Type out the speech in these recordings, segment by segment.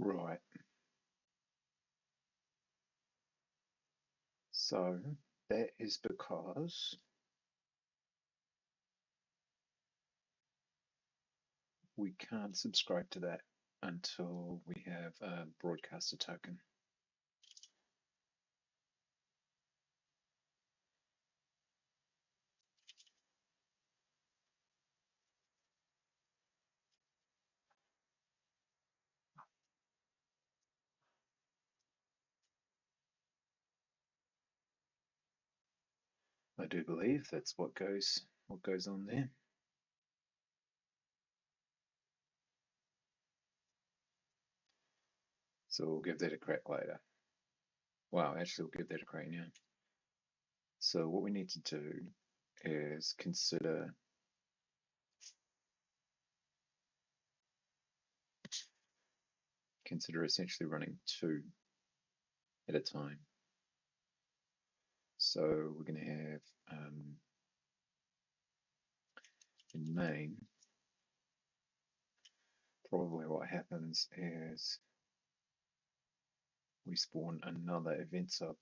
Right. So that is because we can't subscribe to that until we have a broadcaster token. I do believe that's what goes on there. So we'll give that a crack later. Wow, actually we'll give that a crack now. So what we need to do is consider essentially running two at a time. So we're going to have in main, probably what happens is we spawn another event sub.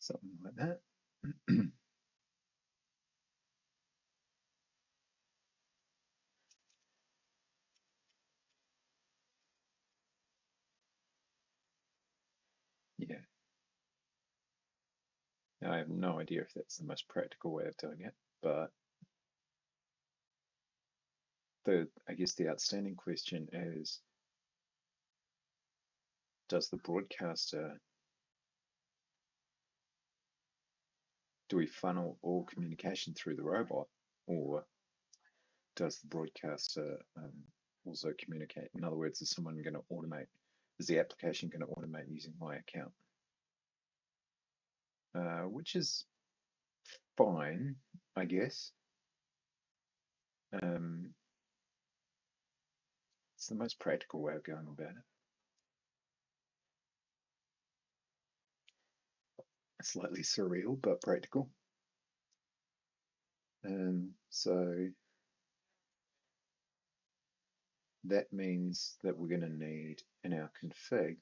Something like that. Yeah. Now, I have no idea if that's the most practical way of doing it, but I guess the outstanding question is, does the broadcaster do we funnel all communication through the robot, or does the broadcaster also communicate? In other words, is someone going to automate? Is the application going to automate using my account? Which is fine, I guess. Um, it's the most practical way of going about it. Slightly surreal, but practical. So that means that we're going to need in our config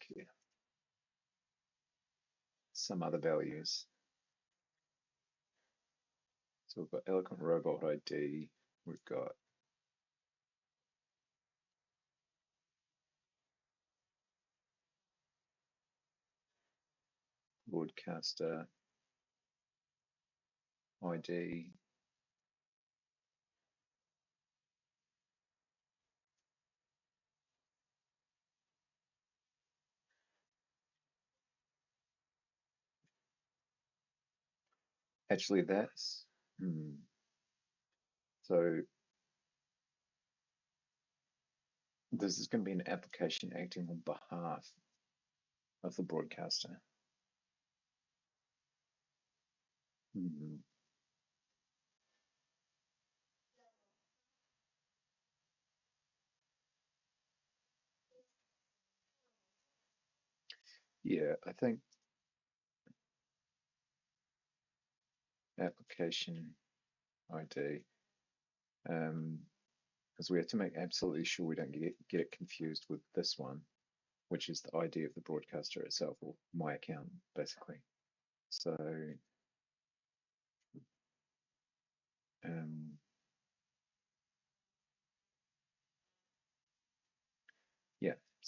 some other values. So we've got Eloquent Robot ID, we've got Broadcaster ID. Actually, that's so this is going to be an application acting on behalf of the broadcaster. Hmm. Yeah, I think application ID, because we have to make absolutely sure we don't get it confused with this one, which is the ID of the broadcaster itself, or my account, basically. So um,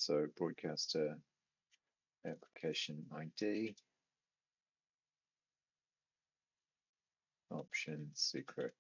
So broadcaster application ID, option secret.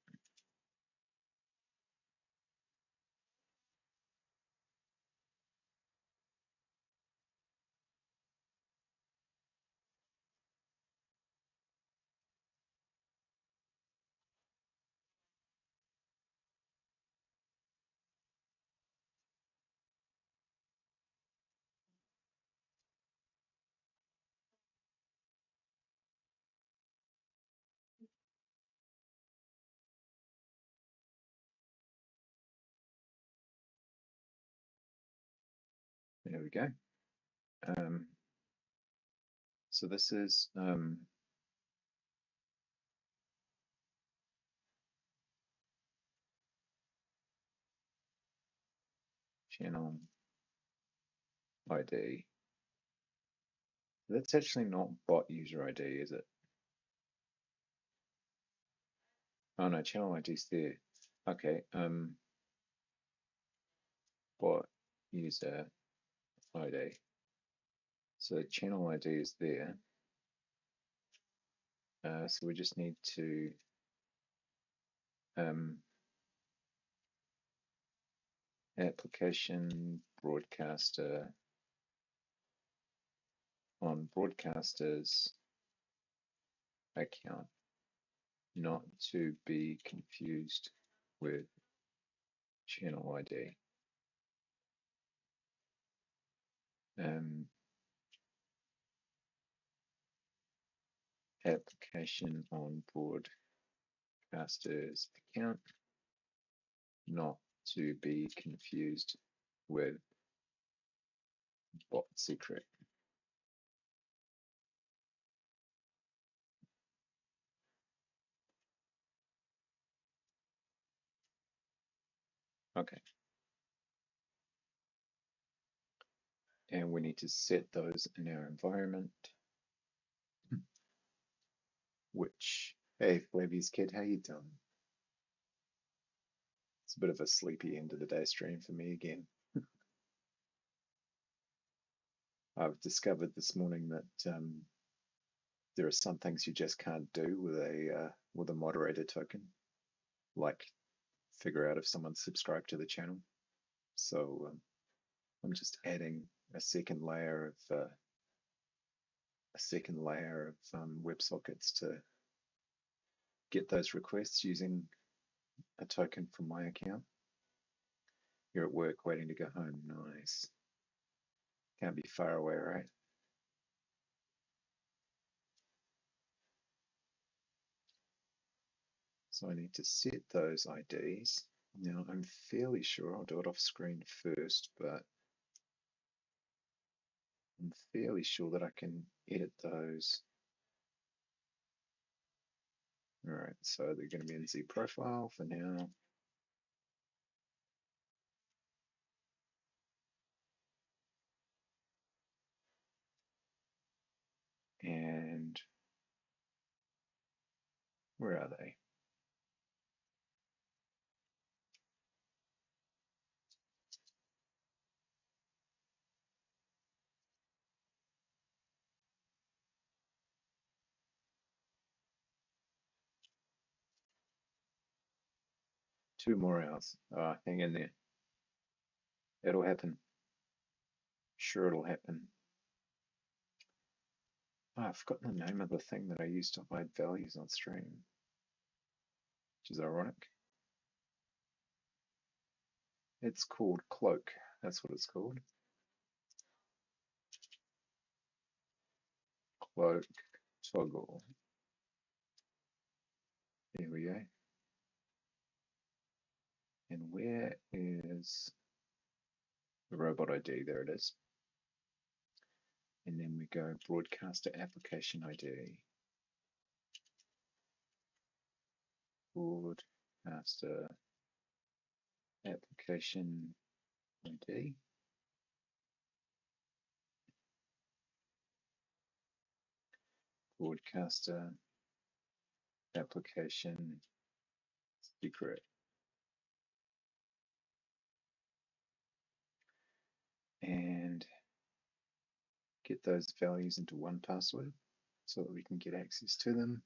There we go. So this is channel ID. That's actually not bot user ID, is it? Oh no, channel ID is there. Okay, bot user ID. So channel ID is there. So we just need to application broadcaster on broadcaster's account, not to be confused with channel ID. Application on broadcaster's account, not to be confused with bot secret. Okay. And we need to set those in our environment, which, hey, Flavius Kid, how you doing? It's a bit of a sleepy end of the day stream for me again. I've discovered this morning that there are some things you just can't do with a moderator token, like figure out if someone's subscribed to the channel. So I'm just adding a second layer of WebSockets to get those requests using a token from my account. You're at work waiting to go home. Nice. Can't be far away, right? So I need to set those IDs. Now I'm fairly sure, I'll do it off screen first, but I'm fairly sure that I can edit those. All right, so they're going to be in Z profile for now. And where are they? Two more hours. Hang in there. It'll happen. Sure, it'll happen. I've forgotten the name of the thing that I use to hide values on stream, which is ironic. It's called Cloak. That's what it's called. Cloak toggle. There we go. And where is the robot ID? There it is. And then we go broadcaster application ID. Broadcaster application ID. Broadcaster application secret. and get those values into one password so that we can get access to them.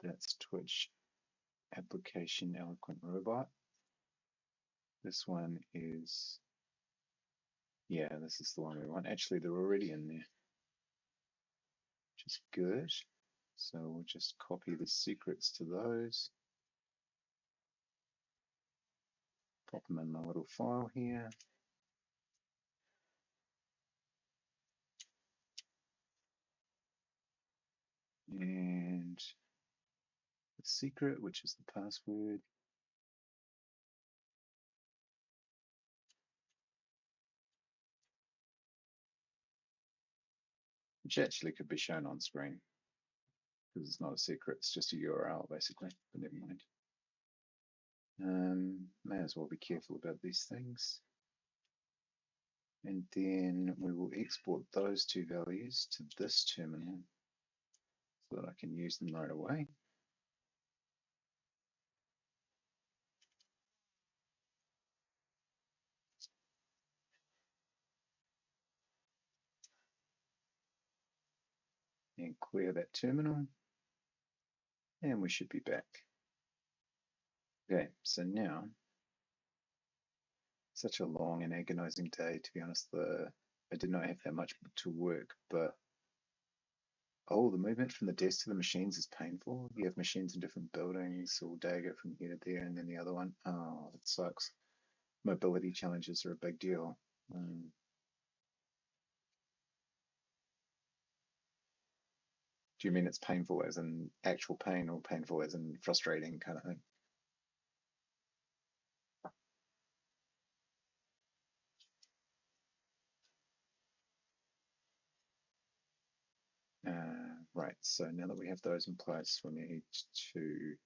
That's Twitch application Eloquent Robot. This one is, yeah, this is the one we want. Actually, they're already in there, which is good. So we'll just copy the secrets to those, pop them in my little file here. And the secret, which is the password. Which actually could be shown on screen because it's not a secret, it's just a URL basically, but never mind. May as well be careful about these things. And then we will export those two values to this terminal so that I can use them right away. And clear that terminal. And we should be back. Okay, so now, such a long and agonizing day, to be honest. I did not have that much to work, but oh, the movement from the desk to the machines is painful. You have machines in different buildings, all day go from here to there, and then the other one. Oh, it sucks. Mobility challenges are a big deal. Do you mean it's painful as in actual pain or painful as in frustrating kind of thing? Right, so now that we have those in place, we need to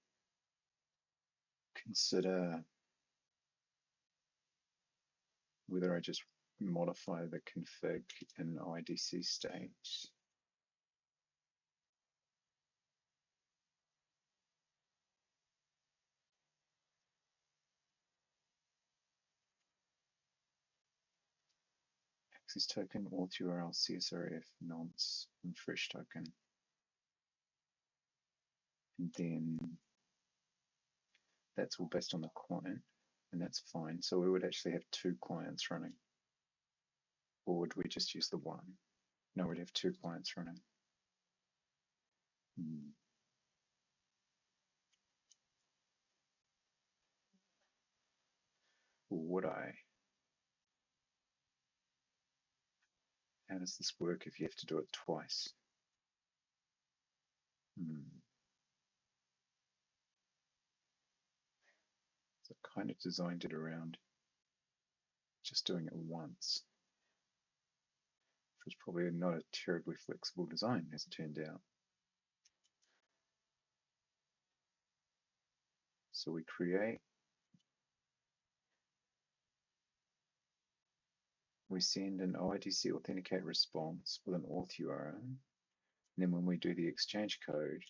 consider whether I just modify the config in IDC state. Access token, auth URL, CSRF, nonce, and fresh token. And then that's all based on the client, and that's fine. So we would actually have two clients running. Or would we just use the one? No, we'd have two clients running. Or would I? How does this work if you have to do it twice? So I kind of designed it around just doing it once, which was probably not a terribly flexible design as it turned out. So we create, we send an OIDC authenticate response with an auth URL. And then when we do the exchange code,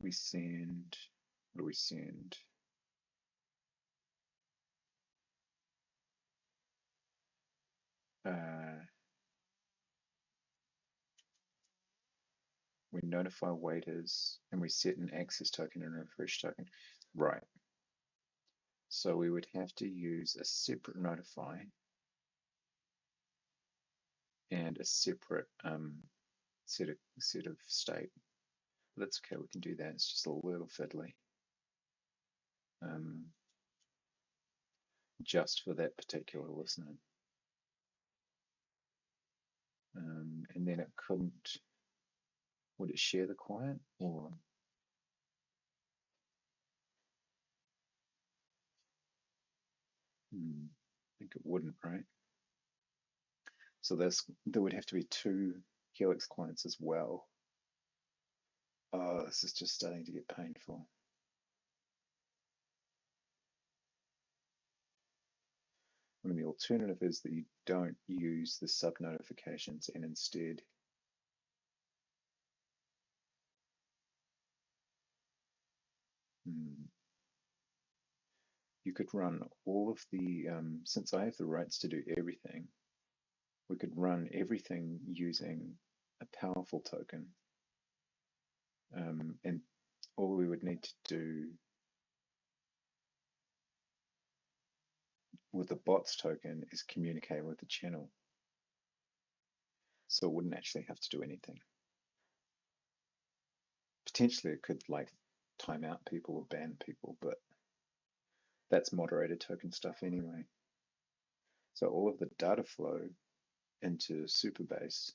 we send, what do we send? We notify waiters and we set an access token and a refresh token. Right. So we would have to use a separate notify and a separate set of state. But that's okay, we can do that. It's just a little fiddly. Just for that particular listener. And then it couldn't, would it share the client or? I think it wouldn't, right? So there would have to be two Helix clients as well. Oh, this is just starting to get I mean, the alternative is that you don't use the sub notifications and instead you could run all of the, since I have the rights to do everything, we could run everything using a powerful token. And all we would need to do with the bots token is communicate with the channel. So it wouldn't actually have to do anything. Potentially it could like time out people or ban people, but that's moderator token stuff anyway. So all of the data flow into Supabase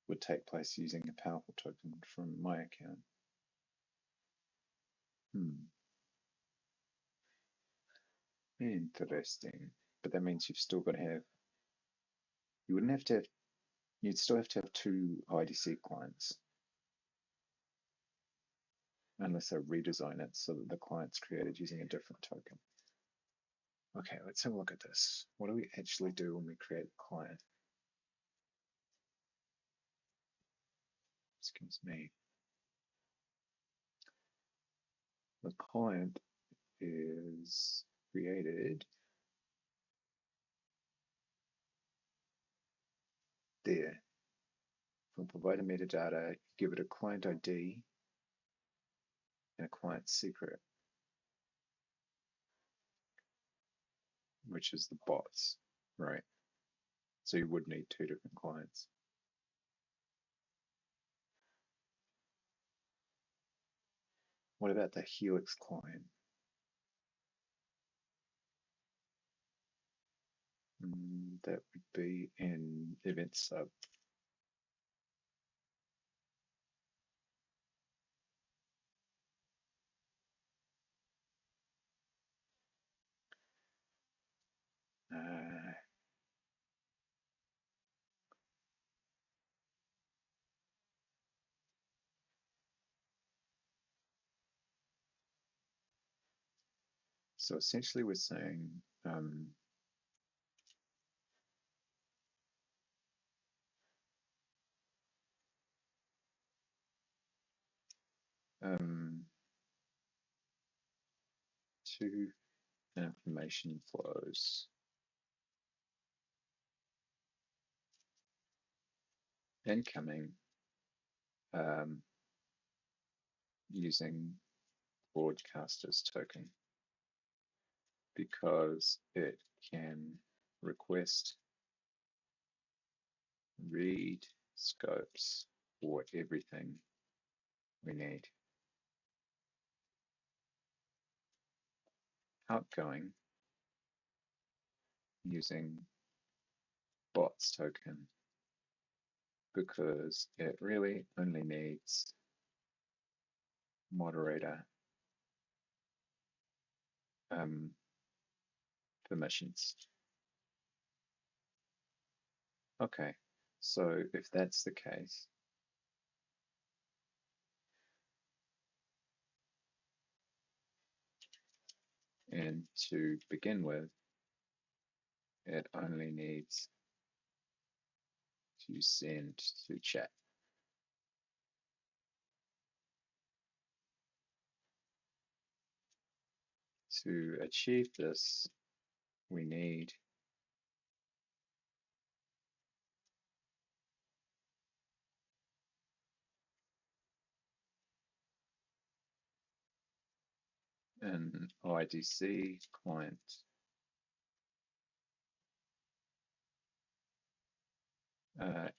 would take place using a powerful token from my account. Interesting. But that means you've still got to have, you wouldn't have to have, you'd still have to have two IDC clients. Unless I redesign it so that the client's created using a different token. Okay, let's have a look at this. What do we actually do when we create a client? Excuse me. The client is created there. We'll provide a metadata, give it a client ID and a client secret, which is the bots, right? So you would need two different clients. What about the Helix client? That would be an event sub. So essentially we're saying two information flows incoming using broadcaster's token because it can request read scopes for everything we need. Outgoing using bots token because it really only needs moderator permissions. Okay, so if that's the case, and to begin with, it only needs to send to chat. To achieve this, we need an IDC client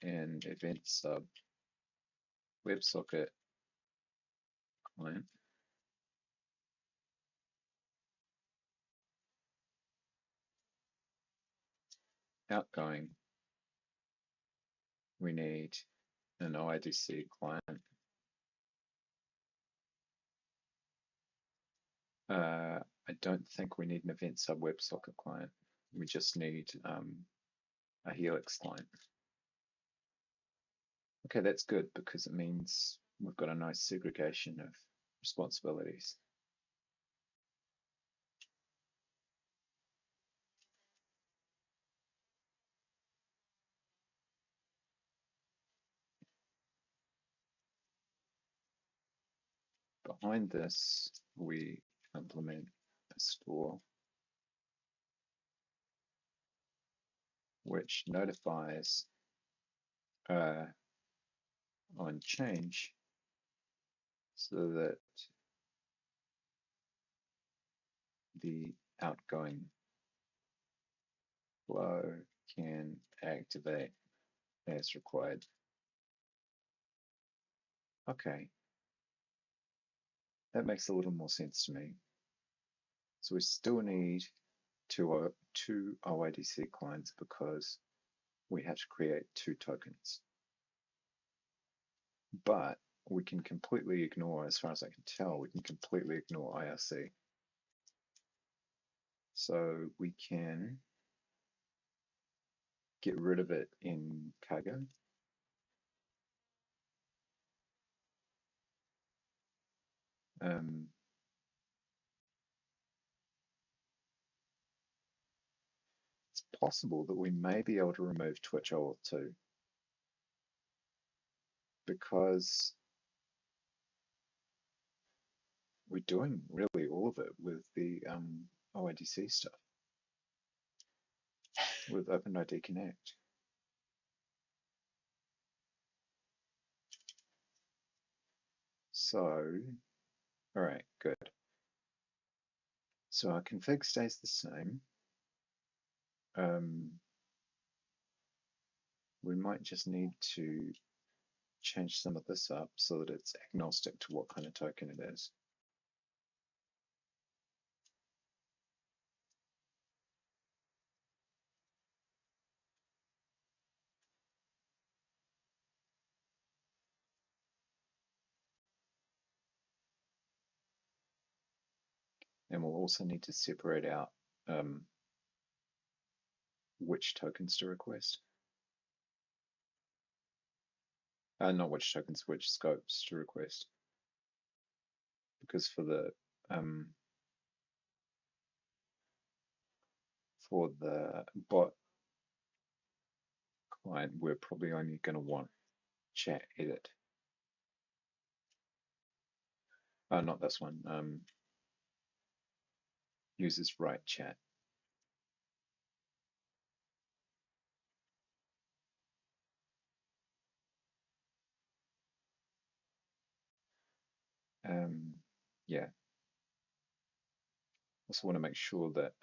and event sub WebSocket client. Outgoing, we need an IDC client. I don't think we need an event sub WebSocket client. We just need a Helix client. Okay, that's good because it means we've got a nice segregation of responsibilities. behind this, we implement a store which notifies on change so that the outgoing flow can activate as required. Okay, that makes a little more sense to me. So we still need two OIDC clients because we have to create 2 tokens. But we can completely ignore, as far as I can tell, we can completely ignore IRC. So we can get rid of it in Cargo. It's possible that we may be able to remove Twitch OAuth 2 because we're doing really all of it with the OIDC stuff, with OpenID Connect. So, all right, good. So our config stays the same. We might just need to change some of this up so that it's agnostic to what kind of token it is. And we'll also need to separate out which tokens to request. Not which tokens, which scopes to request. Because for the bot client, we're probably only going to want chat edit. Not this one. Users write chat. Yeah. Also want to make sure that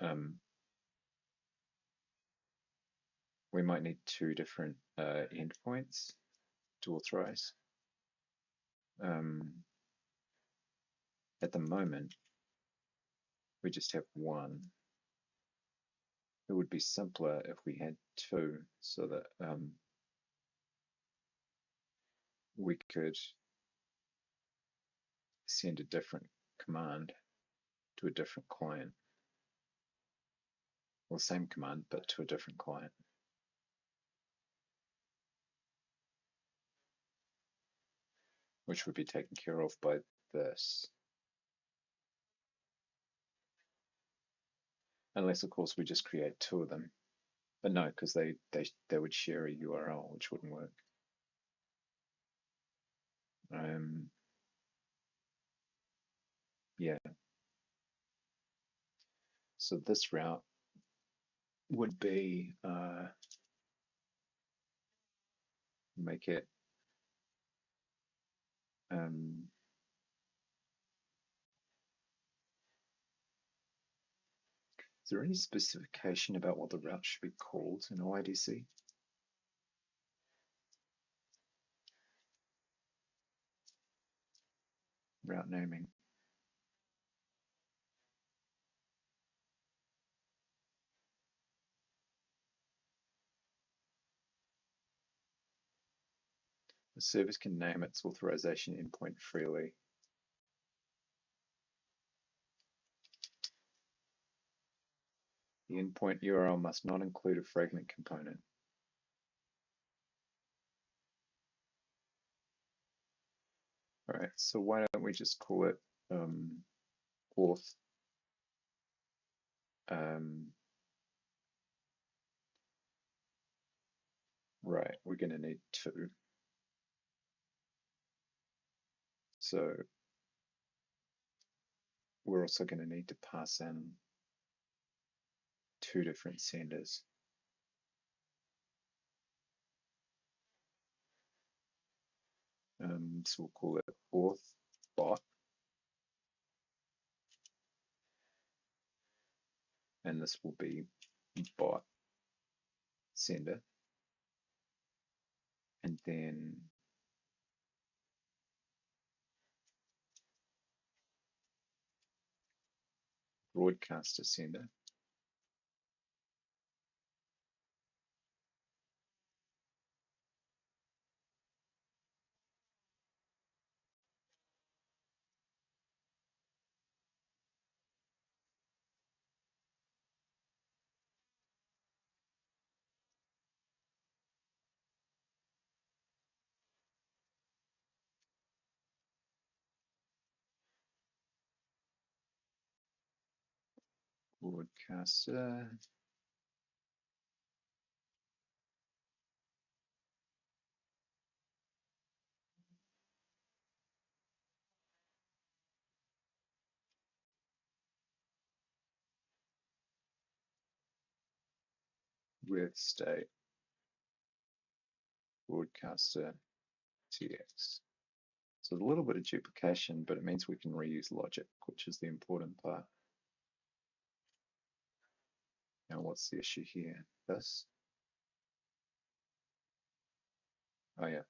we might need 2 different endpoints to authorize. At the moment, we just have 1. It would be simpler if we had 2 so that we could send a different command to a different client. Well, same command, but to a different client. Which would be taken care of by this. Unless, of course, we just create 2 of them. But no, because they would share a URL, which wouldn't work. Yeah. So this route would be make it is there any specification about what the route should be called in OIDC? Route naming. The service can name its authorization endpoint freely. The endpoint URL must not include a fragment component. All right, so why don't we just call it auth right, we're going to need 2. So we're also going to need to pass in two different senders. So we'll call it auth bot, and this will be bot sender, and then broadcaster sender. Broadcaster. With state broadcaster TX. So a little bit of duplication, but it means we can reuse logic, which is the important part. Now, what's the issue here? This? Oh, yeah.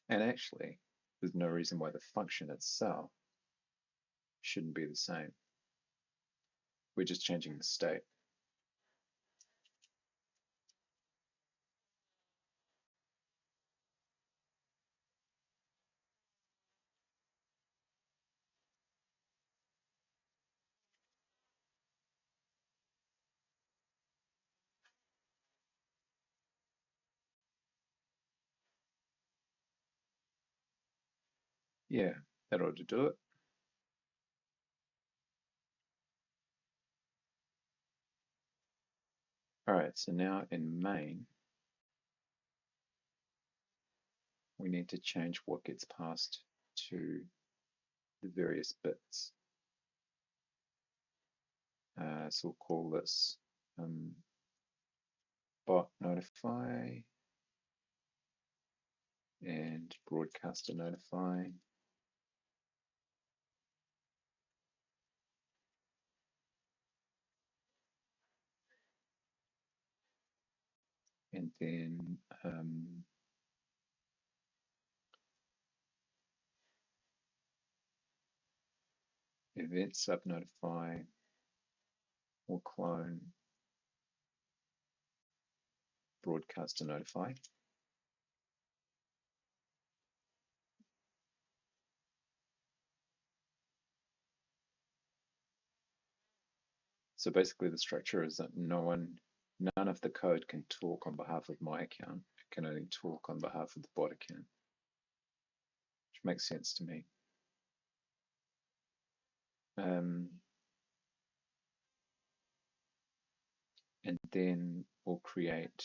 And actually, there's no reason why the function itself shouldn't be the same. We're just changing the state. Yeah, that ought to do it. All right, so now in main, we need to change what gets passed to the various bits. So we'll call this bot notify and broadcaster notify. And then event sub notify or clone broadcaster notify. So basically the structure is that none of the code can talk on behalf of my account. It can only talk on behalf of the bot account, which makes sense to me. And then we'll create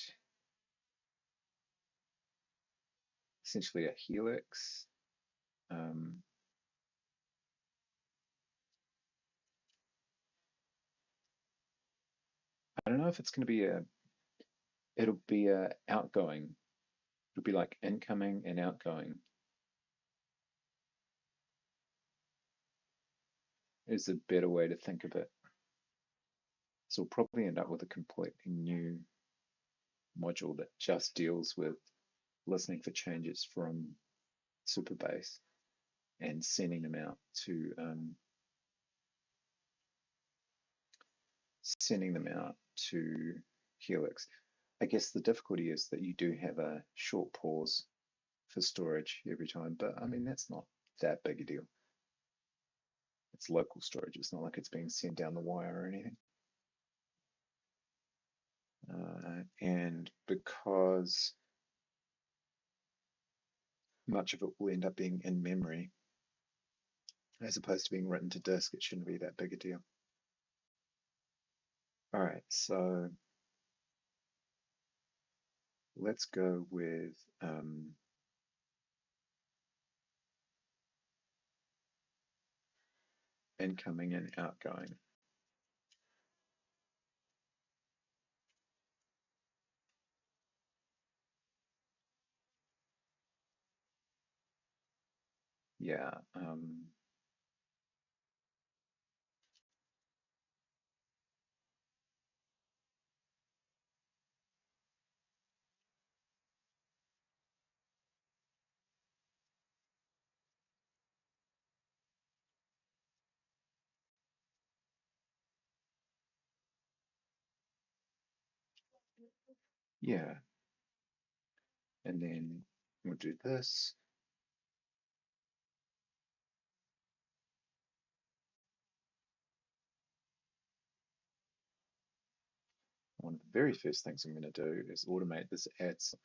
essentially a helix. I don't know if it's going to be it'll be a outgoing. It'll be like incoming and outgoing is a better way to think of it. So we'll probably end up with a completely new module that just deals with listening for changes from Supabase and sending them out to Helix. I guess the difficulty is that you do have a short pause for storage every time, but I mean that's not that big a deal. It's local storage. It's not like it's being sent down the wire or anything. And because much of it will end up being in memory as opposed to being written to disk, it shouldn't be that big a deal. All right, so let's go with incoming and outgoing. Yeah. Yeah. And then we'll do this. One of the very first things I'm going to do is automate this add sign.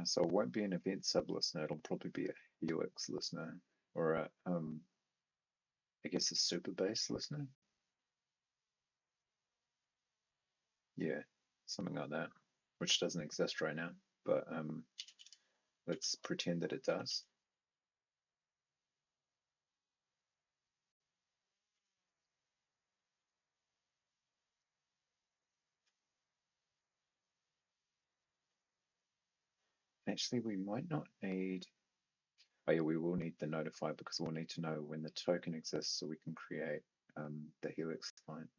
So it won't be an event sub listener. It'll probably be a Helix listener or I guess a Supabase listener. Yeah, something like that, which doesn't exist right now, but let's pretend that it does. Actually, we might not need. Oh yeah, we will need the notify because we'll need to know when the token exists so we can create the Helix client.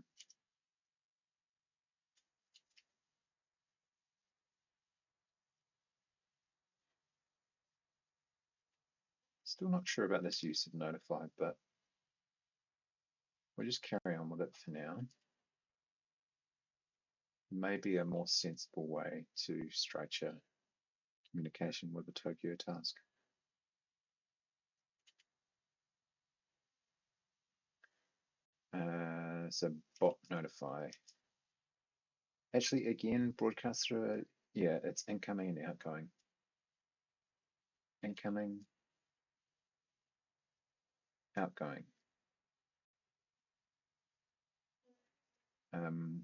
Still not sure about this use of notify, but we'll just carry on with it for now. Maybe a more sensible way to structure communication with the Tokyo task. So bot notify. Actually, again, broadcaster, yeah, it's incoming and outgoing. Incoming, outgoing. Um,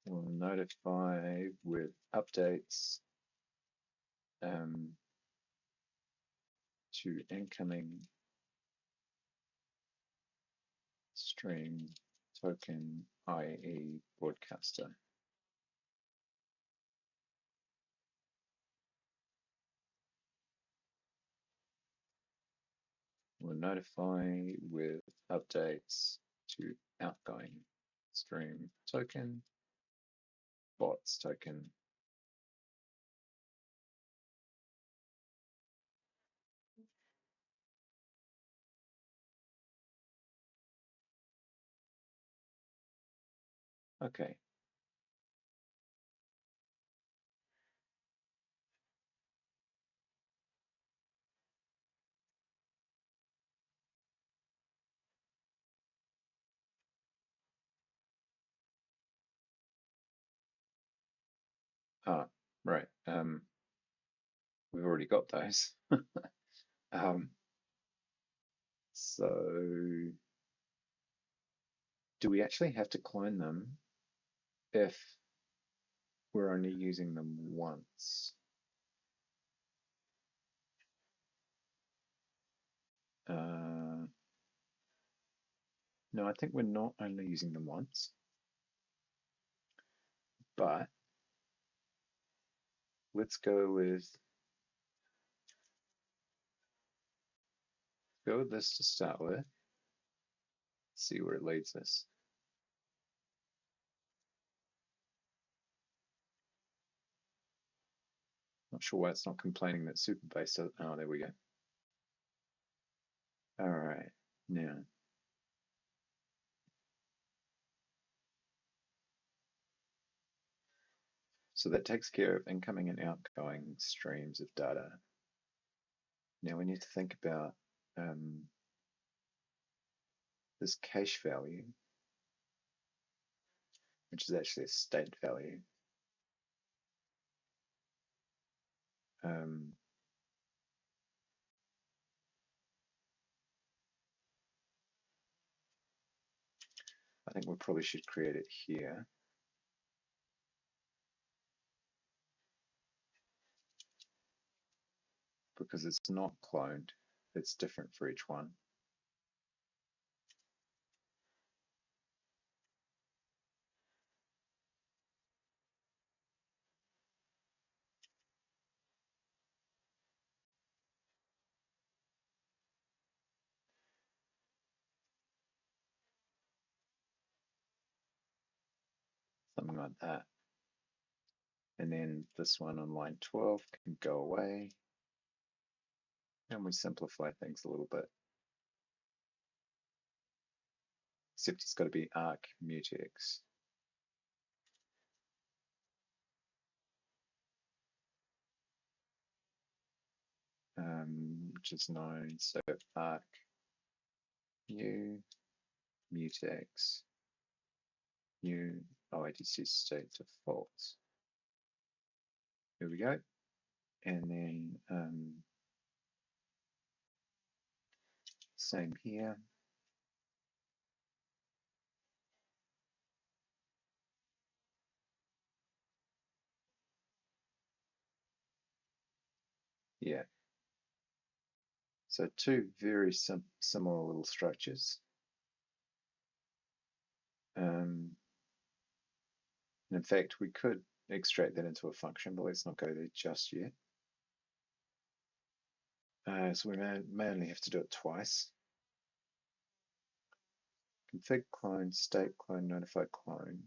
we'll notify with updates to incoming stream token, i.e. broadcaster. We'll notify with updates to outgoing stream token, bots token. Okay. Ah, right. We've already got those. um, so do we actually have to clone them if we're only using them once? Uh, no, I think we're not only using them once, but let's go with this to start with, see where it leads us. Not sure why it's not complaining that Supabase does. Oh, there we go. All right, now So that takes care of incoming and outgoing streams of data. Now we need to think about this cache value, which is actually a state value. I think we probably should create it here. Because it's not cloned, it's different for each one. Something like that. And then this one on line 12 can go away. And we simplify things a little bit. Except it's got to be arc mutex. Which is known, so arc new mutex new OIDC state defaults. Here we go. And then same here. Yeah. So two very similar little structures. And in fact, we could extract that into a function, but let's not go there just yet. So we may only have to do it twice. Config clone, state clone, notify clone.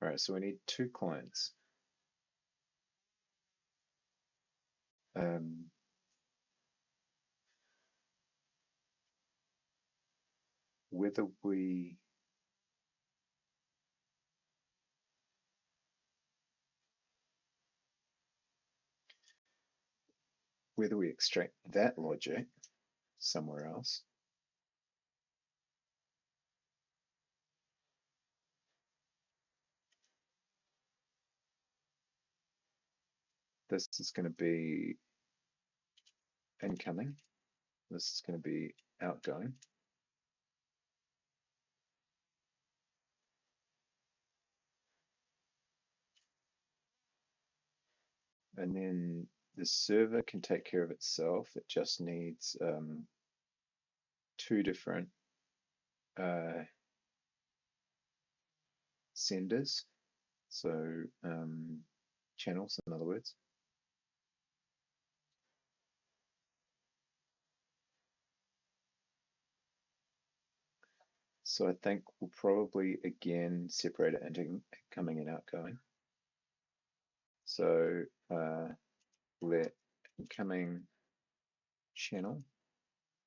All right, so we need two clones. Whether we extract that logic somewhere else, this is going to be incoming, this is going to be outgoing. And then the server can take care of itself. It just needs two different senders, so channels, in other words. So I think we'll probably again separate it into incoming and outgoing. So let incoming channel.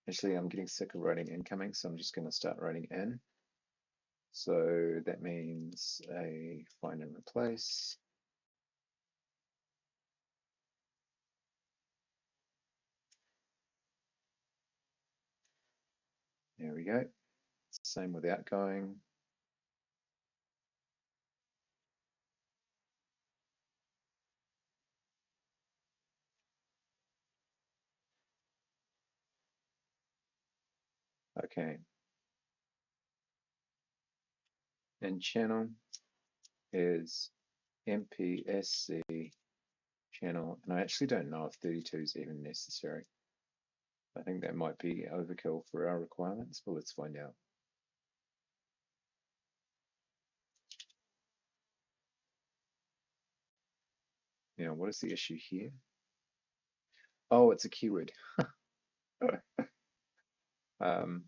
Actually, I'm getting sick of writing incoming, so I'm just going to start writing in. So that means a find and replace. There we go. Same with outgoing. Okay. And channel is MPSC channel, and I actually don't know if 32 is even necessary. I think that might be overkill for our requirements, but let's find out. Now, what is the issue here? Oh, it's a keyword. um,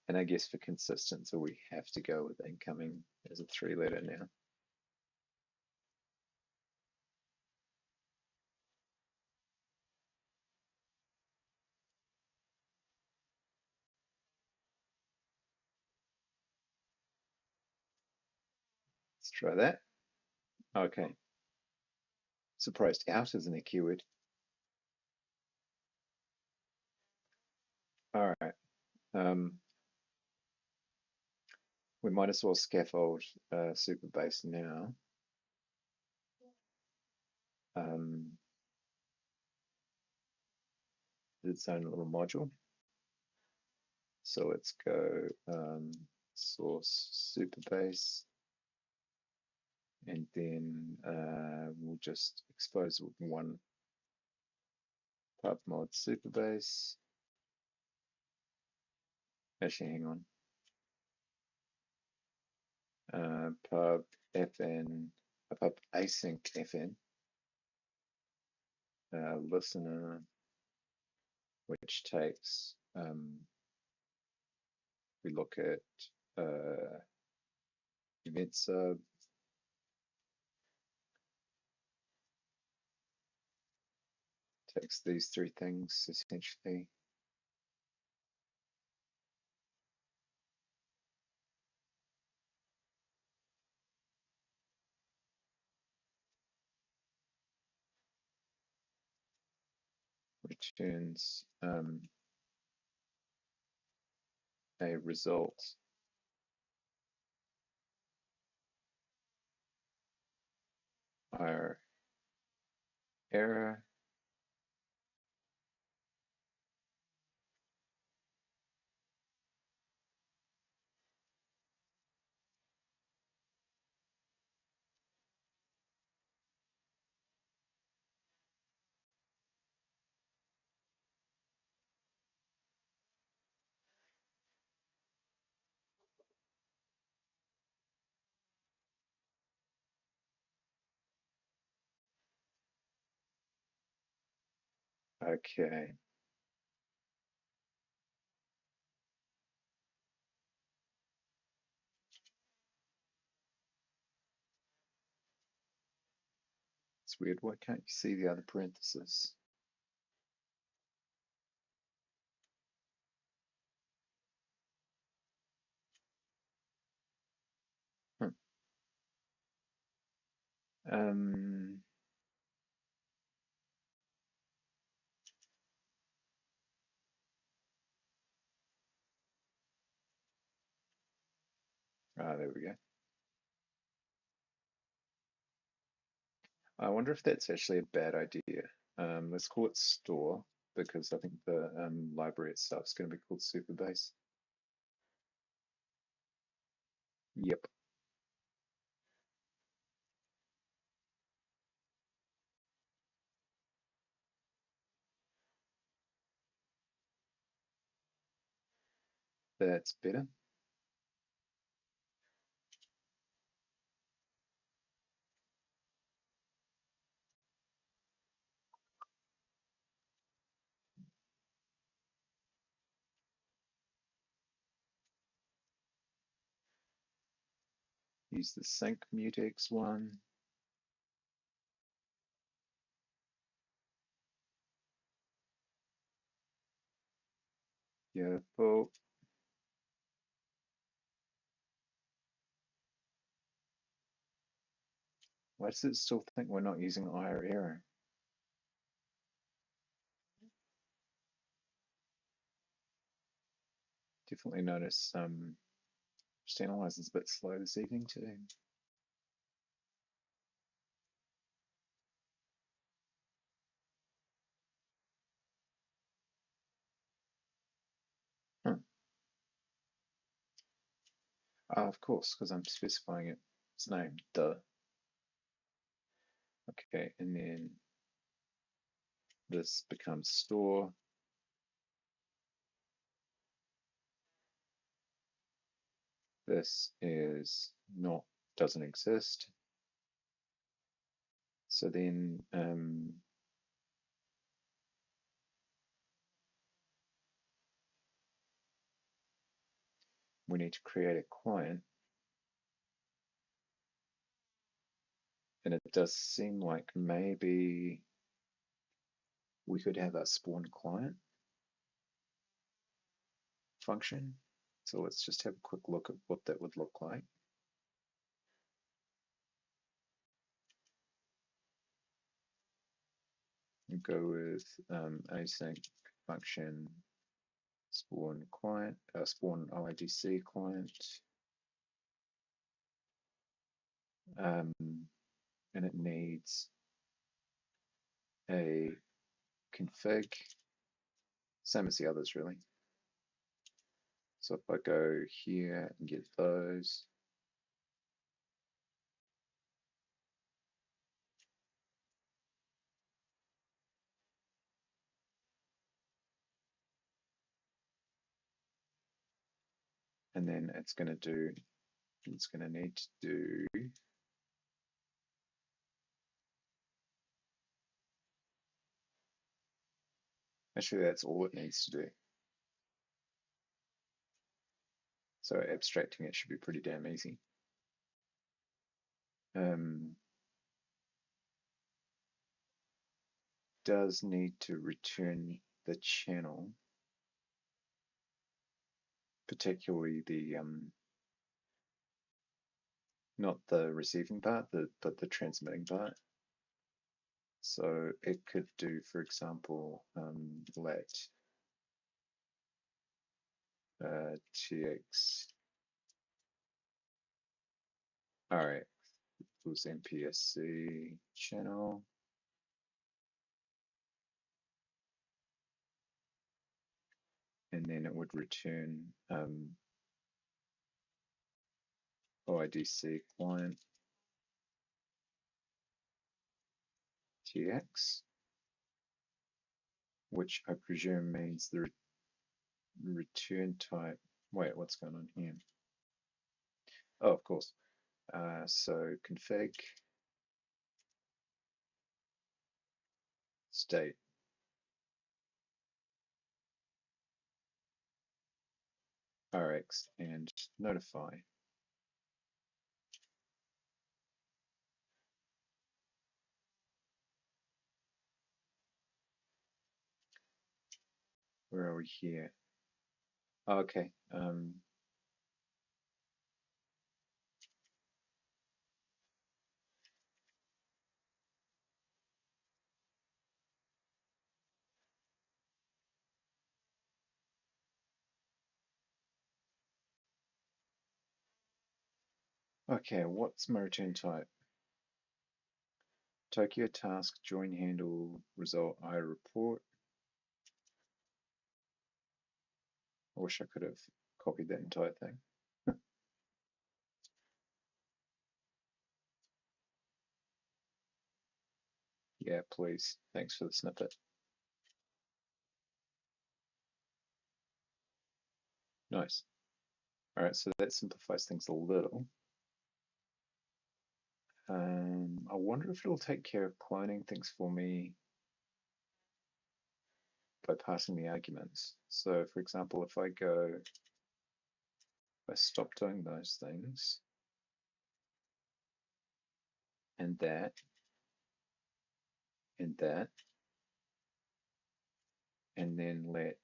And I guess for consistency, we have to go with incoming as a 3-letter now. Let's try that. Okay. Surprised out isn't a keyword. All right. We might as well scaffold Supabase now. Its own little module. So let's go source Supabase, and then we'll just expose one pubmod Supabase. Actually, hang on. Pub fn, pub async fn, listener, which takes, we look at event sub, takes these three things essentially. Returns a result our error, okay. It's weird, why can't you see the other parentheses? Huh. There we go. I wonder if that's actually a bad idea. Let's call it store, because I think the library itself is going to be called Supabase. Yep. That's better. Use the sync mutex one. Beautiful. Why does it still think we're not using IR error? Definitely notice just analyzing is a bit slow this evening too. Huh. Of course, because I'm specifying its name, duh. Okay, and then this becomes store. This is not, doesn't exist. So then we need to create a client. And it does seem like maybe we could have a spawn client function. So let's just have a quick look at what that would look like. And go with async function spawn client, spawn OIDC client. And it needs a config, same as the others really. So if I go here and get those, and then it's going to need to do actually that's all it needs to do. So abstracting it should be pretty damn easy. Does need to return the channel, particularly the not the receiving part, but the transmitting part. So it could do, for example, let tx alright equals MPSC channel, and then it would return OIDC client tx, which I presume means the return type. Wait, what's going on here? Oh, of course. So config state rx and notify. Where are we here? Oh, okay. Okay, what's my return type? Tokyo task join handle result I report. I wish I could have copied that entire thing. Yeah, please. Thanks for the snippet. Nice. All right, so that simplifies things a little. I wonder if it'll take care of cloning things for me by passing the arguments. So, for example, if I stop doing those things, and that, and that, and then let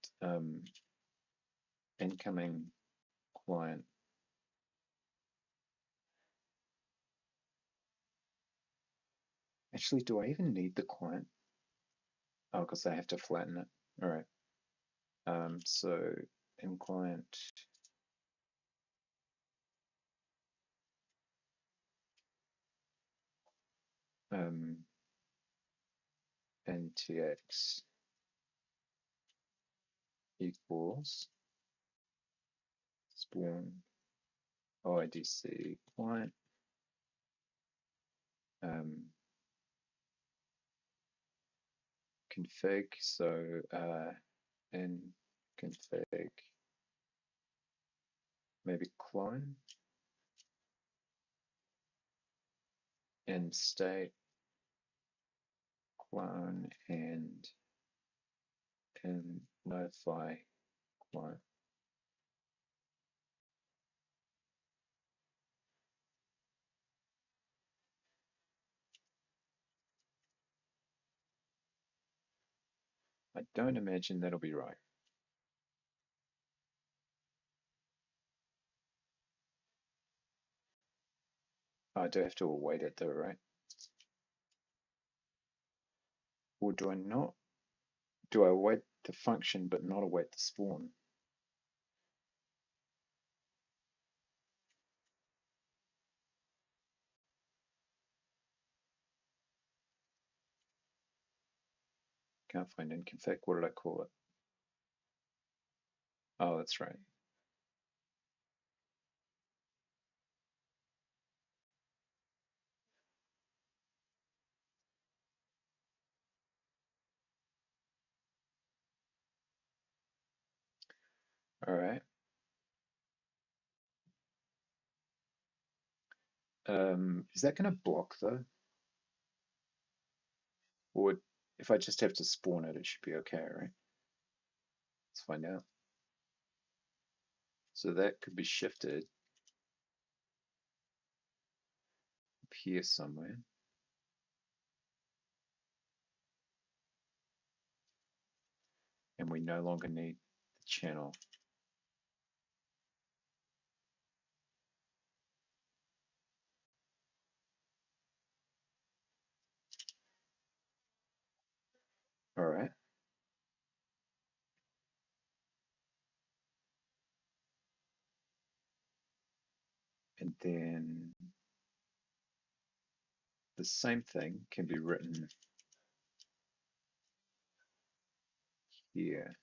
incoming client. Actually, do I even need the client? Oh, because I have to flatten it. All right. So in client ntx equals spawn OIDC client config. So in config maybe clone and state clone and notify client. I don't imagine that'll be right. I do have to await it though, right? Or do I not? Do I await the function but not await the spawn? Can't find inconfig. What did I call it? Oh, that's right. All right. Is that going to block though? Or if I just have to spawn it, it should be okay, right? Let's find out. So that could be shifted up here somewhere. And we no longer need the channel. All right. And then the same thing can be written here.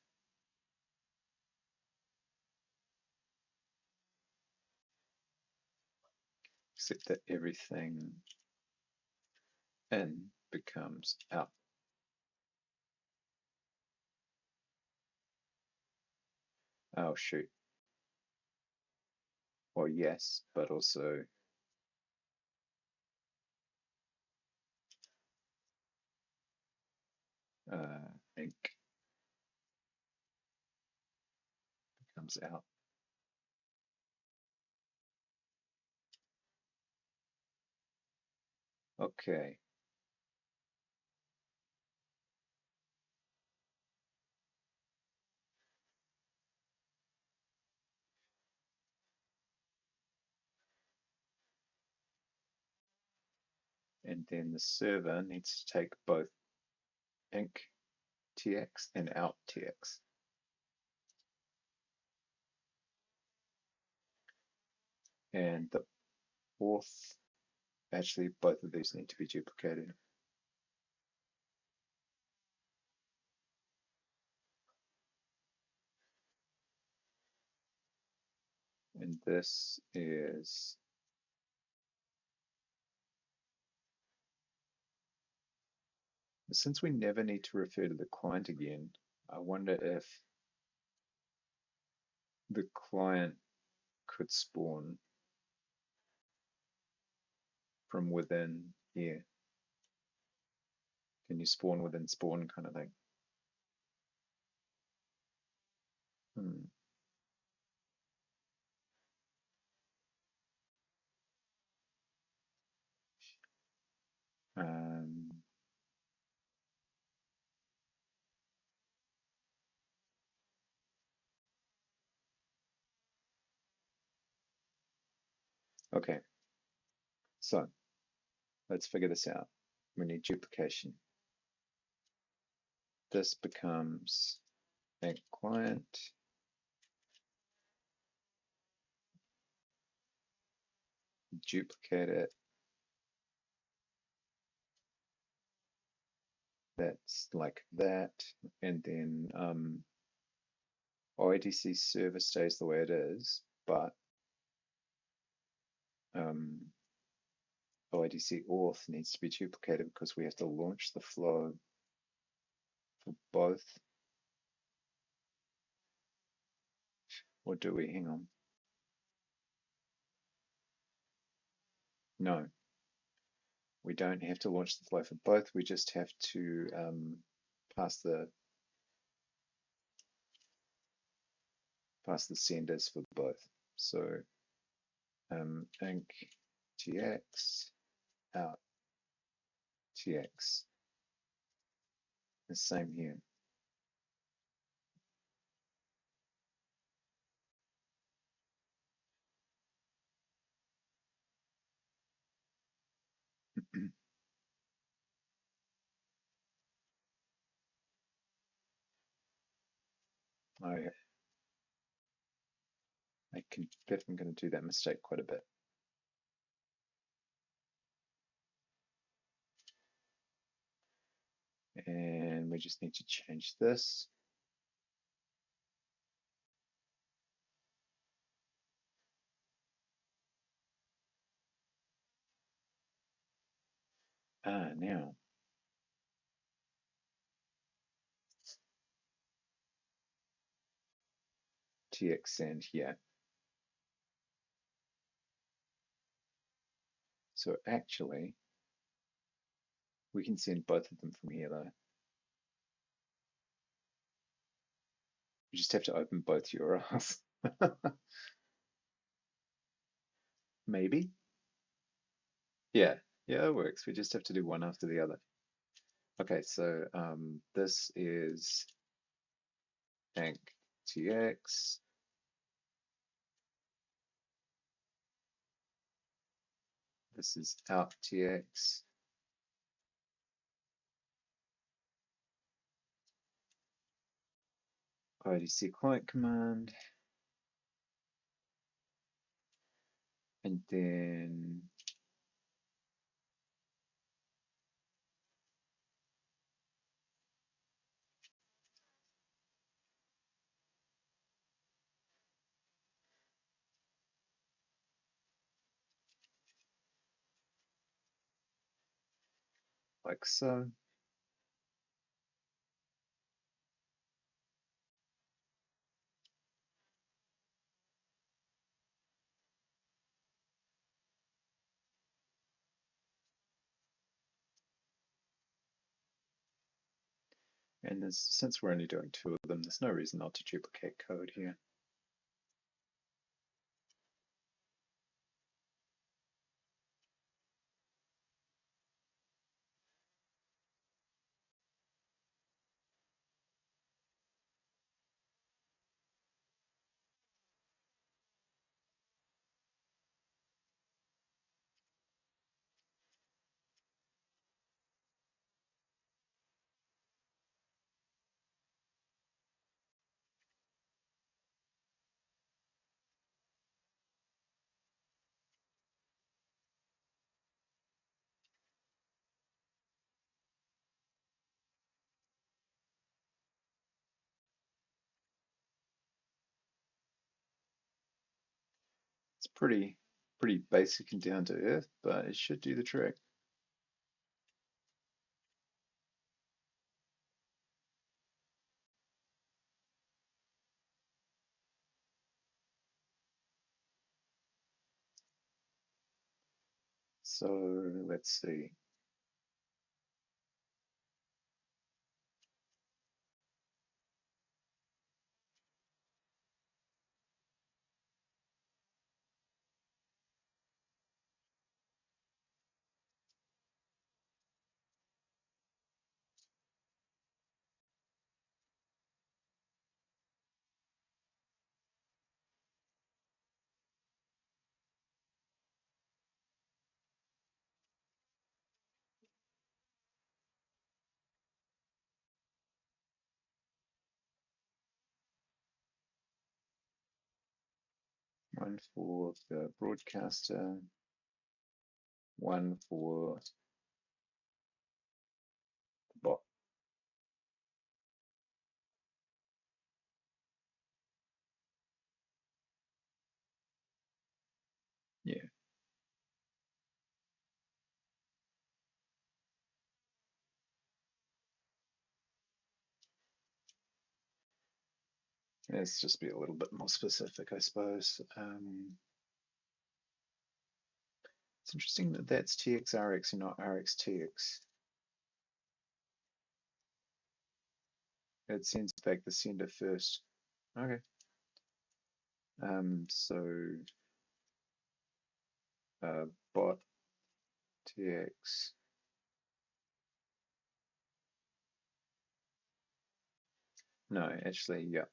Except that everything in becomes out. Oh, shoot. Well, yes, but also ink comes out. Okay. And then the server needs to take both ink tx and out tx. And the auth, actually, both of these need to be duplicated. And this is since we never need to refer to the client again, I wonder if the client could spawn from within here. Can you spawn within spawn kind of thing? Hmm. Um, okay, so let's figure this out. We need duplication. This becomes a client. Duplicate it. That's like that. And then OIDC server stays the way it is, but OIDC auth needs to be duplicated because we have to launch the flow for both. Or do we? Hang on. No, we don't have to launch the flow for both. We just have to pass the senders for both. So ink tx out tx. The same here. I I can bet I'm going to do that mistake quite a bit. And we just need to change this. Now TX send here. So actually, we can send both of them from here though. We just have to open both URLs. Maybe. Yeah, yeah, it works. We just have to do one after the other. Okay, so this is AncTX. This is OutTX. IDC client command. And then like so. And since we're only doing two of them, there's no reason not to duplicate code here. It's pretty basic and down to earth, but it should do the trick. So let's see. One for the broadcaster, one for the bot. Yeah, let's just be a little bit more specific, I suppose. It's interesting that that's TXRX and not RxTX. It sends back the sender first. Okay. So bot TX. No, actually, yeah.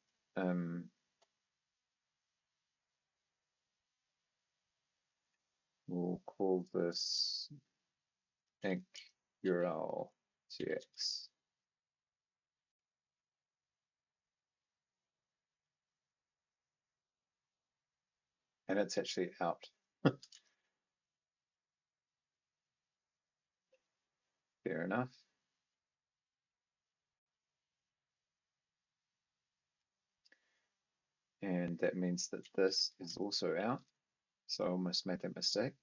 We'll call this inc URL tx. And it's actually out. Fair enough. And that means that this is also out. So I almost made that mistake.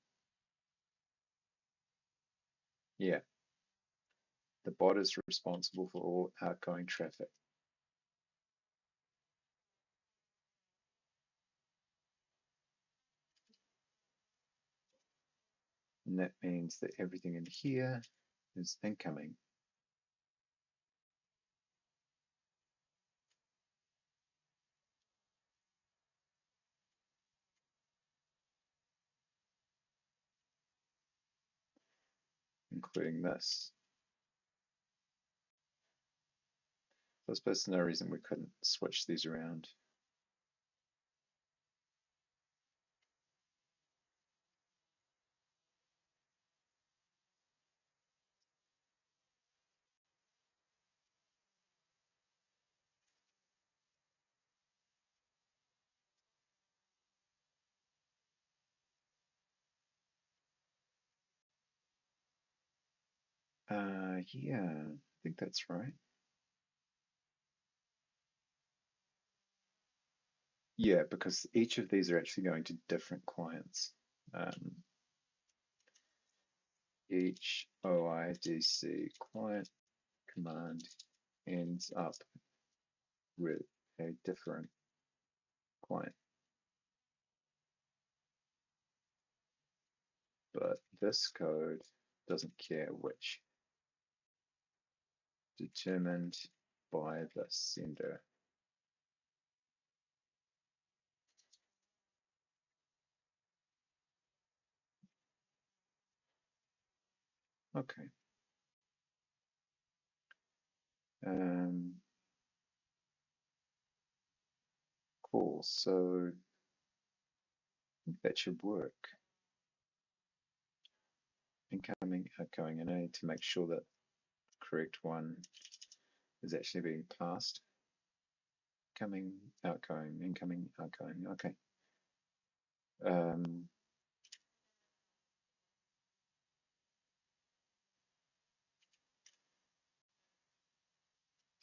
Yeah, the bot is responsible for all outgoing traffic. And that means that everything in here is incoming. Including this. So I suppose there's no reason we couldn't switch these around. Yeah, I think that's right. Yeah, because each of these are actually going to different clients. Each OIDC client command ends up with a different client. But this code doesn't care which, determined by the sender. Okay. Cool. So that should work. Incoming, outgoing, and I need to make sure that the correct one is actually being passed. Coming, outgoing, incoming, outgoing. Okay. Um,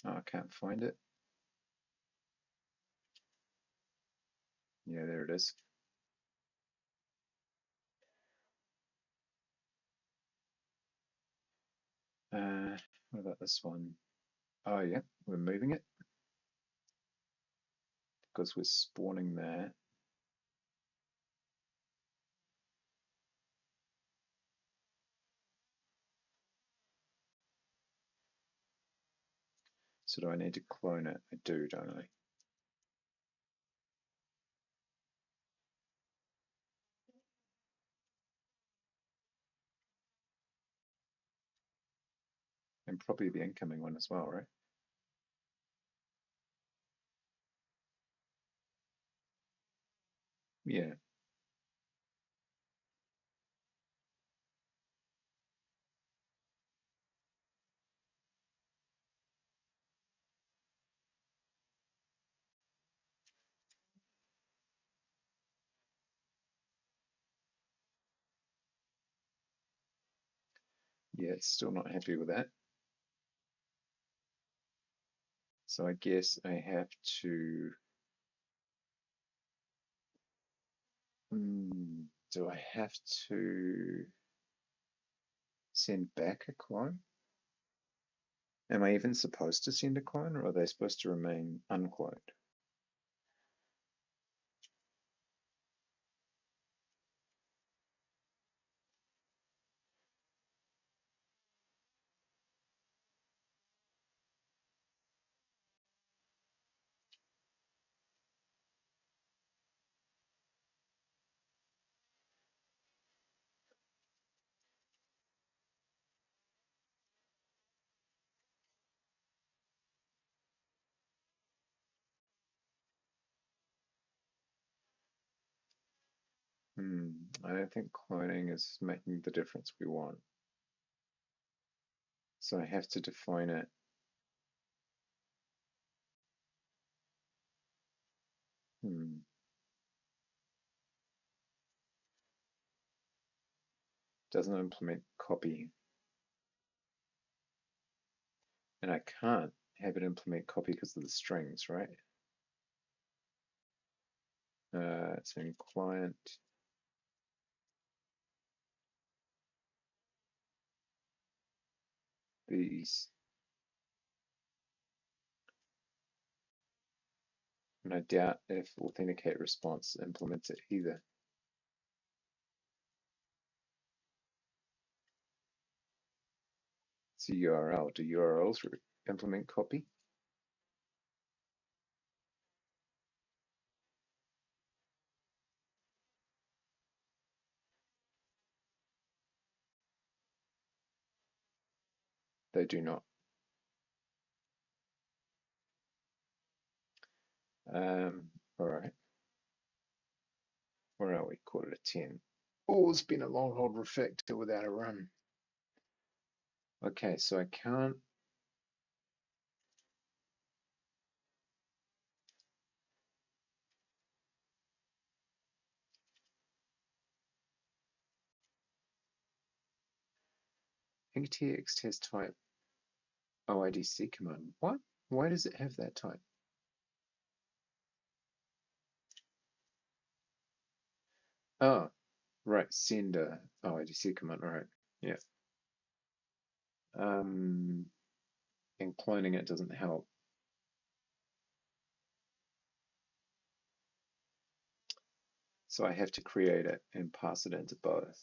oh, I can't find it. Yeah, there it is. What about this one? Oh yeah, we're moving it because we're spawning there. So do I need to clone it? I do, don't I? And probably the incoming one as well, right? Yeah. Yeah, it's still not happy with that. So I guess I have to. Do I have to send back a clone? Am I even supposed to send a clone, or are they supposed to remain uncloned? I don't think cloning is making the difference we want. So I have to define it. Doesn't implement copy. And I can't have it implement copy because of the strings, right? So in client, these, and I doubt if authenticate response implements it either. It's a URL. Do URLs implement copy? They do not. All right. Where are we? Quarter to 10. Oh, it's been a long hold refactor without a run. Okay, so I can't. ATX test type OIDC command. What? Why does it have that type? Oh, right. Sender OIDC command. All right. Yeah. And cloning it doesn't help. So I have to create it and pass it into both.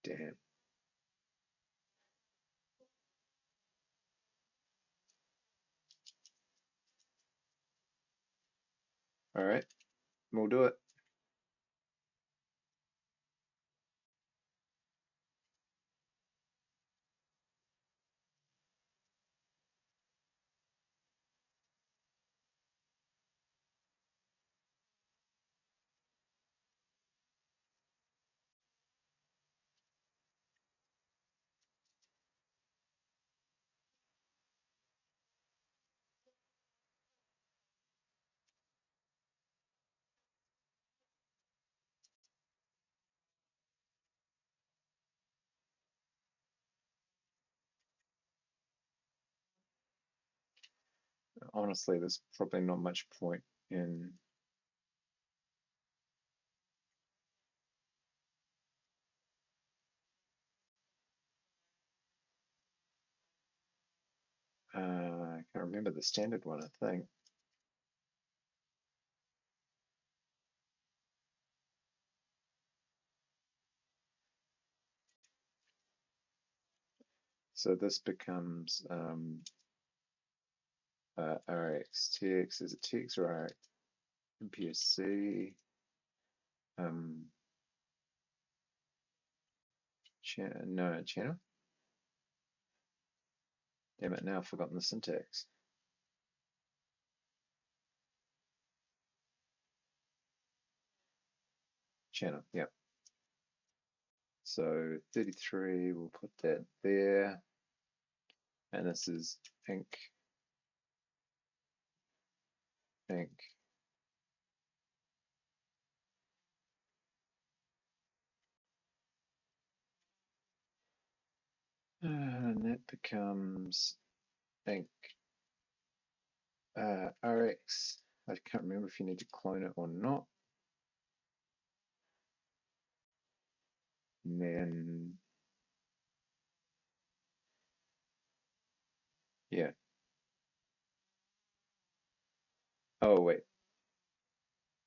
Damn. All right. We'll do it. Honestly, there's probably not much point in. I can't remember the standard one, I think. So this becomes RxTX. Is it TX or RX? MPSC. No, channel. Damn it, now I've forgotten the syntax. Channel, yep. So 33, we'll put that there. And this is ink. Ink. And that becomes ink. RX. I can't remember if you need to clone it or not. And then, yeah. Oh, wait.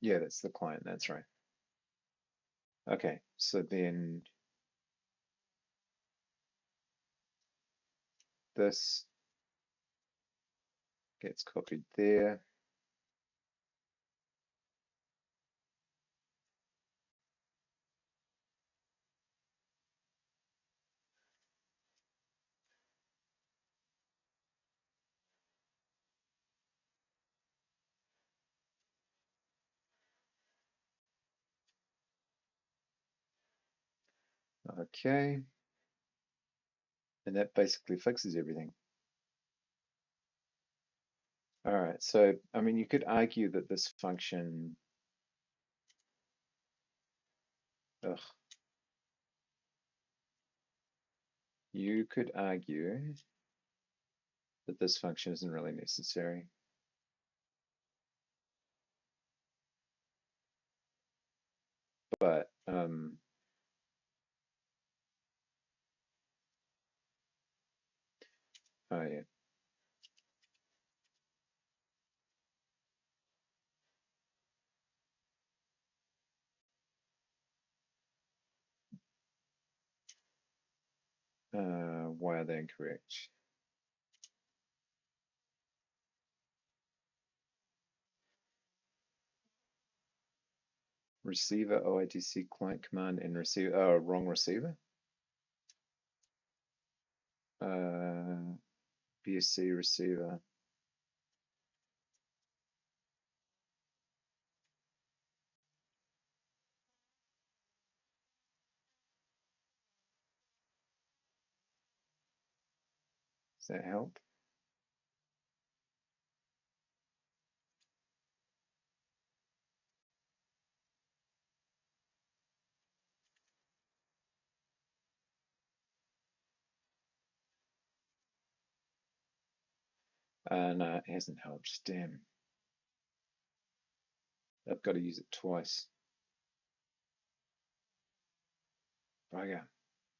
Yeah, that's the client. That's right. Okay, so then this gets copied there. Okay. And that basically fixes everything. All right, so I mean, you could argue that this function, ugh, you could argue that this function isn't really necessary. But oh yeah, why are they incorrect? Receiver OIDC client command and receiver. Oh, wrong receiver. BSC receiver. Does that help? No, it hasn't helped. Damn, I've got to use it twice. Bugger.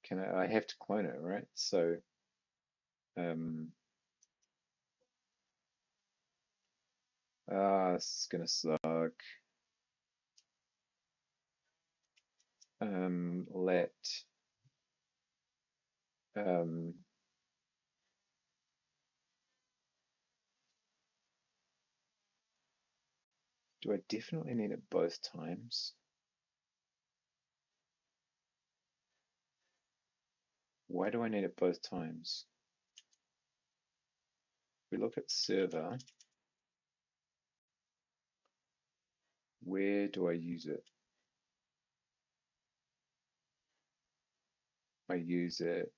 Can I have to clone it, right? So, um, this is gonna suck. Let um, do I definitely need it both times? Why do I need it both times? If we look at server, where do I use it? I use it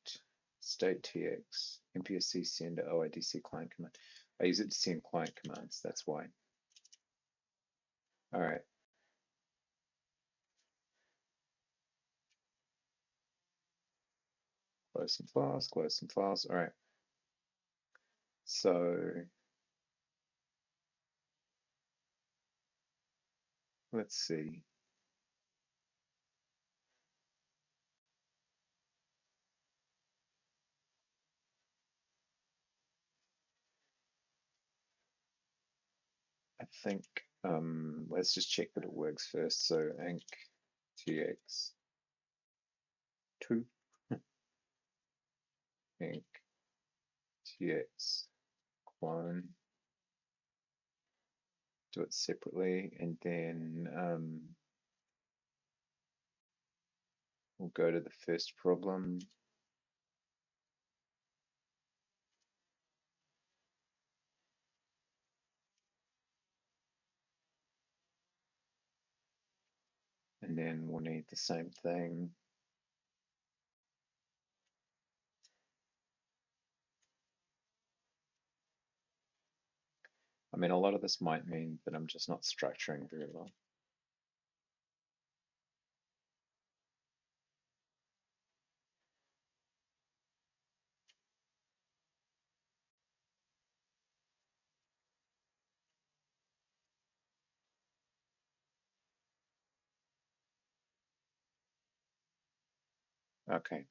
state tx, MPSC send OIDC client command. I use it to send client commands, that's why. All right. Close some files, close some files. All right. So let's see. I think let's just check that it works first. So inc tx2 inc tx clone, do it separately, and then we'll go to the first problem. And then we'll need the same thing. I mean, a lot of this might mean that I'm just not structuring very well. Okay,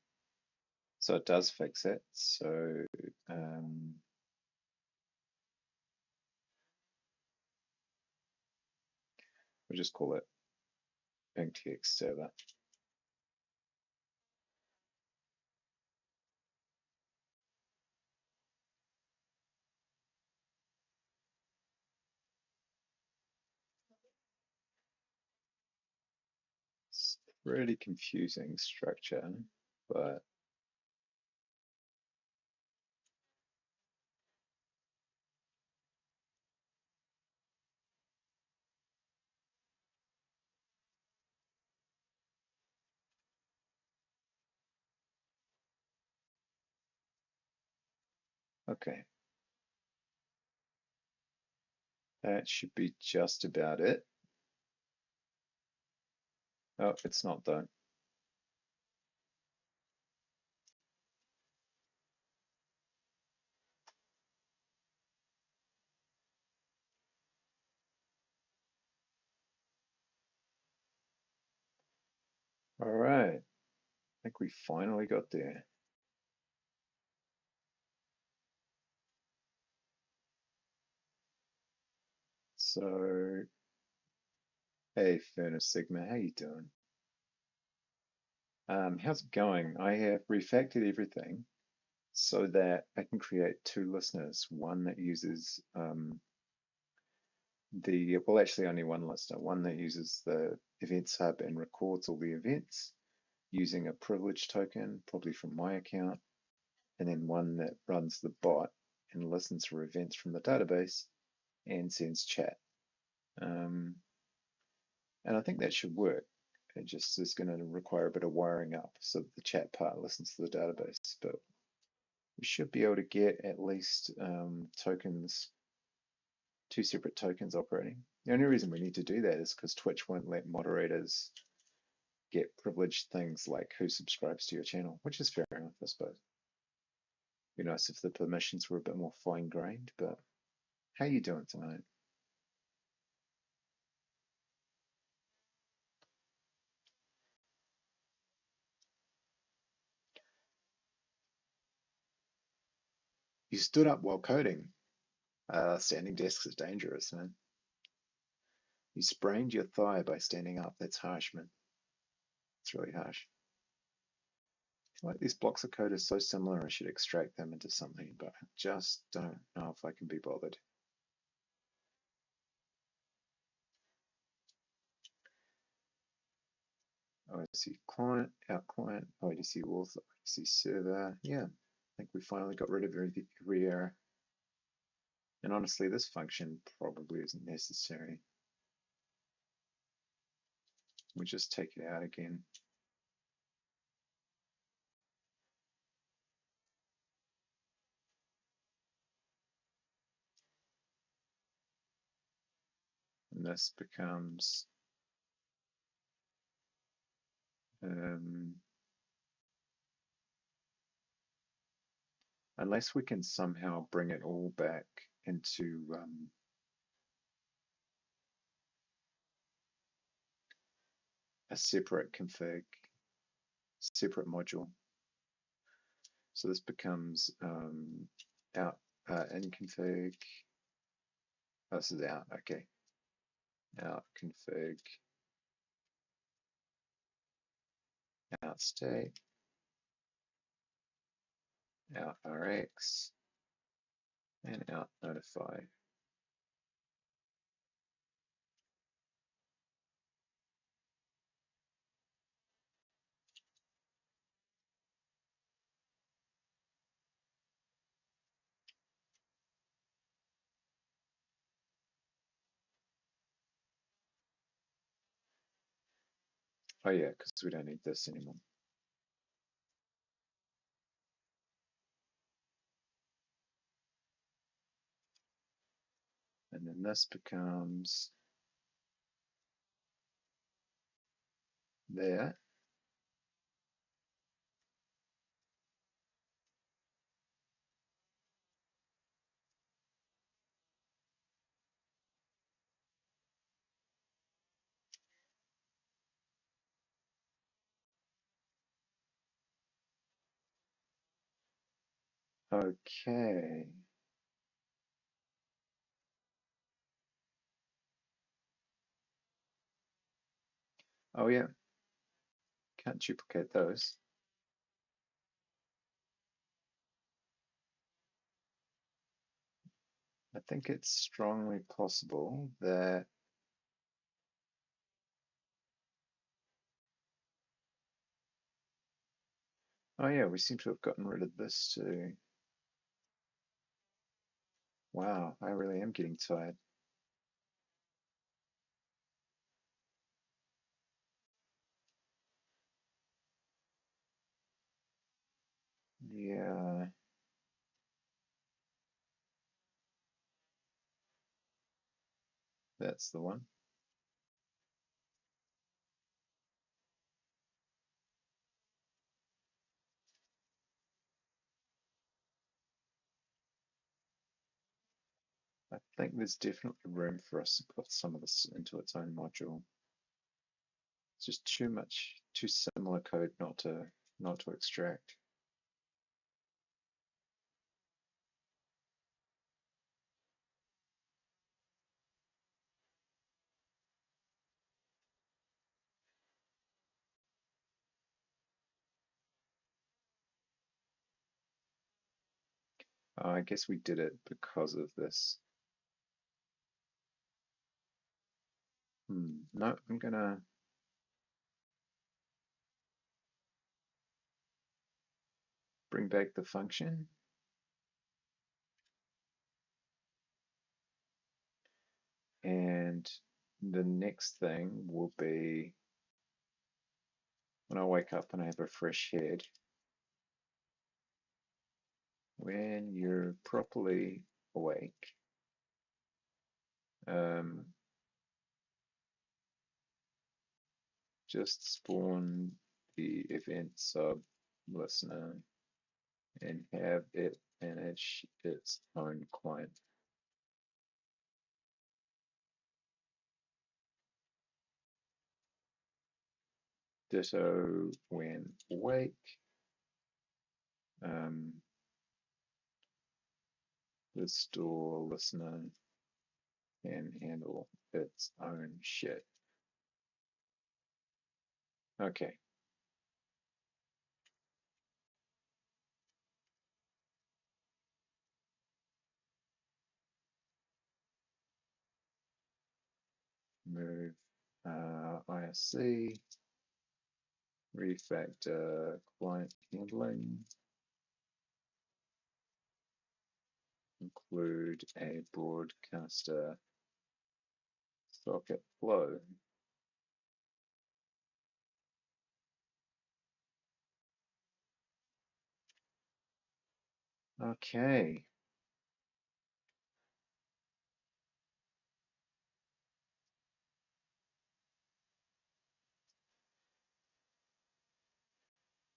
so it does fix it. So we'll just call it inc.tx server. It's pretty confusing structure, but Okay, that should be just about it. Oh, it's not though. All right, I think we finally got there. So, hey, Furnace Sigma, how you doing? How's it going? I have refactored everything so that I can create two listeners. One that uses well, actually only one listener. One that uses the Events Hub and records all the events using a privilege token, probably from my account, and then one that runs the bot and listens for events from the database and sends chat. Um, and I think that should work. It just is going to require a bit of wiring up so that the chat part listens to the database. But we should be able to get at least tokens, two separate tokens operating. The only reason we need to do that is because Twitch won't let moderators get privileged things like who subscribes to your channel, which is fair enough, I suppose. Be nice if the permissions were a bit more fine grained, but how you doing tonight? You stood up while coding. Standing desks is dangerous, man. You sprained your thigh by standing up. That's harsh, man. It's really harsh. I feel like these blocks of code are so similar, I should extract them into something, but I just don't know if I can be bothered. OSC client, out client, ODC author, ODC server. Yeah, I think we finally got rid of every error. And honestly, this function probably isn't necessary. We just take it out again. And this becomes unless we can somehow bring it all back into a separate config, separate module. So this becomes out in config. Oh, this is out. Okay, out config, out state, out rx, and out notify. Oh yeah, because we don't need this anymore. And then this becomes there. Okay. Oh yeah, can't duplicate those. I think it's strongly possible that oh yeah, we seem to have gotten rid of this too. Wow, I really am getting tired. Yeah, That's the one. I think there's definitely room for us to put some of this into its own module. It's just too similar code not to extract. I guess we did it because of this. No, I'm gonna bring back the function. And the next thing will be when I wake up and I have a fresh head, when you're properly awake, um, just spawn the event sub listener and have it manage its own client. Ditto when awake. The store listener can handle its own shit. Okay. Move ISC, refactor client handling, include a broadcaster socket flow. Okay.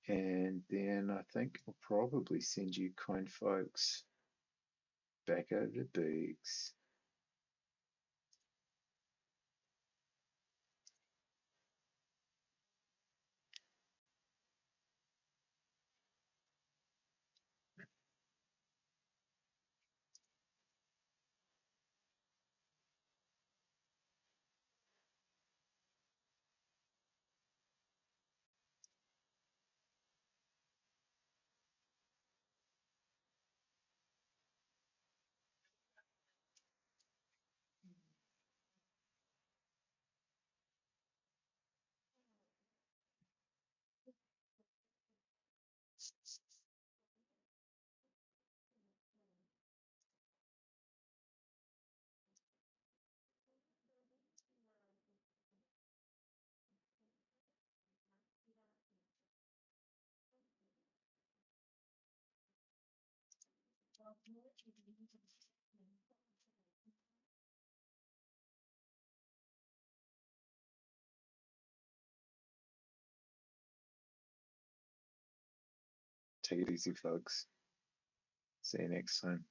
And then I think I'll probably send you kind folks back over to Biggs. Take it easy, folks. See you next time.